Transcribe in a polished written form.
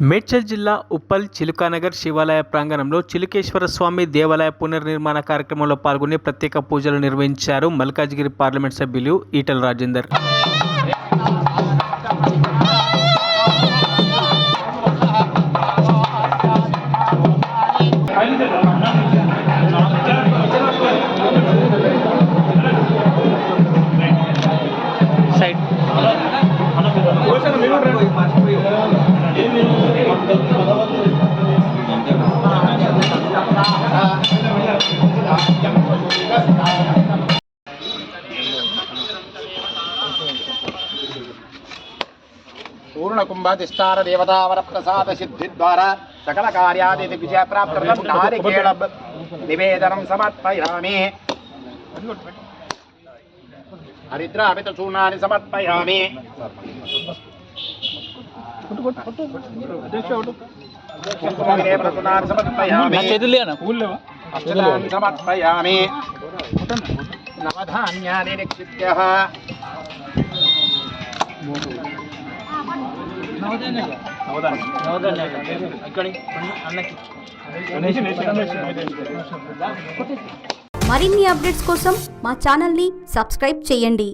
మేడ్చల్ జిల్లా ఉప్పల్ చిలుకానగర్ శివాలయ ప్రాంగణంలో చిలుకేశ్వర స్వామి దేవాలయ పునర్నిర్మాణ కార్యక్రమంలో పాల్గొని ప్రత్యేక పూజలు నిర్వహించారు మల్కాజ్గిరి పార్లమెంట్ సభ్యులు ఈటల రాజేందర్. पूर्ण कुंभाधिष्ठान देवतावर प्रसाद सिद्धि द्वारा सकल कार्यादि विजय प्राप्त नारिकेल निवेदनम समर्पयामि. हरिद्राभित चूर्णानि समर्पयामि. कुंकुमविलेपनानि समर्पयामि. अक्षतानि समर्पयामि. नवधान्यानि निक्षिप्यः మరిన్ని అప్డేట్స్ కోసం మా ఛానల్ని సబ్స్క్రైబ్ చేయండి.